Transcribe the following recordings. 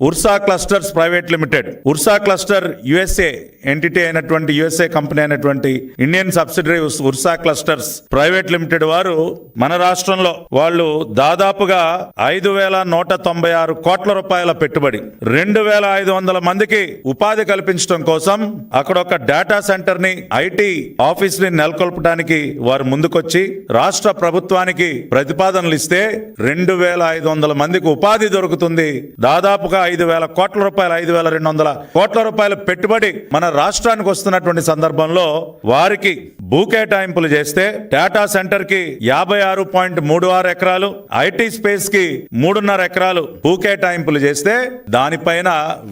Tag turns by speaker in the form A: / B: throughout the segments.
A: Ursa clusters private limited. Ursa cluster USA entity అయినటువంటి USA company అయినటువంటి Indian subsidiary Ursa clusters private limited వారు మన రాష్ట్రంలో వాళ్ళు దాదాపుగా 5,196 కోట్ల రూపాయల పెట్టుబడి 2,500 మందికి ఉపాధి కల్పించడం కోసం అక్కడ ఒక డేటా సెంటర్ ని ఐటీ ఆఫీస్ ని నెలకొల్పడానికి వారు ముందుకొచ్చి రాష్ట్ర ప్రభుత్వానికి ప్రతిపాదనలు ఇస్తే 2,500 మందికి ఉపాధి దొరుకుతుంది. దాదాపుగా 5,000 కోట్ల రూపాయలు 5,200 కోట్ల రూపాయల పెట్టుబడి మన రాష్ట్రానికి వస్తున్నటువంటి సందర్భంలో వారికి భూ కేటాయింపులు చేస్తే డేటా సెంటర్ కి 56.36 ఎకరాలు, ఐటీ స్పేస్ కి 3.5 ఎకరాలు భూ కేటాయింపులు చేస్తే దానిపైన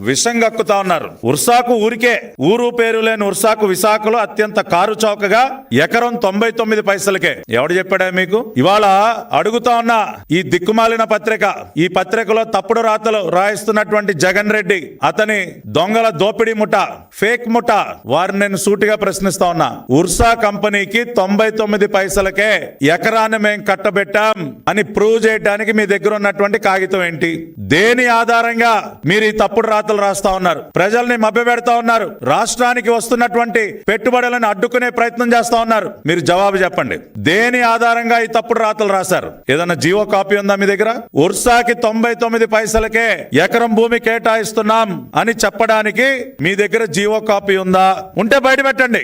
A: విషం కక్కుతా ఉన్నారు. ఉర్సాకు ఊరికే ఊరు పేరు లేని ఉర్సాకు విశాఖలో అత్యంత కారు చౌకగా ఎకరం 99 పైసలకే. ఎవడు చెప్పాడా మీకు? ఇవాళ అడుగుతా ఉన్న ఈ దిక్కుమాలిన పత్రిక, ఈ పత్రికలో తప్పుడు రాతలు రాయిస్తున్నటువంటి జగన్ రెడ్డి, అతని దొంగల దోపిడీ ముఠ, ఫేక్ ముఠ, వారిని నేను సూటిగా ప్రశ్నిస్తా ఉన్నా. ఉర్సా కంపెనీకి 99 పైసలకే ఎకరాన్ని మేము కట్టబెట్టాం అని ప్రూవ్ చేయడానికి మీ దగ్గర ఉన్నటువంటి కాగితం ఏంటి? దేని ఆధారంగా మీరు ఈ తప్పుడు రాతలు రాస్తా ఉన్నారు? ప్రజల్ని మభ్యపెడతా ఉన్నారు. రాష్ట్రానికి వస్తున్నటువంటి పెట్టుబడులను అడ్డుకునే ప్రయత్నం చేస్తా ఉన్నారు. మీరు జవాబు చెప్పండి. దేని ఆధారంగా ఈ తప్పుడు రాతలు రాశారు? ఏదన్నా జీవో కాపీ ఉందా మీ దగ్గర? ఉర్సాకి 99 పైసలకే ఎకరం భూమి కేటాయిస్తున్నాం అని చెప్పడానికి మీ దగ్గర జీవో కాపీ ఉందా? ఉంటే బయట పెట్టండి.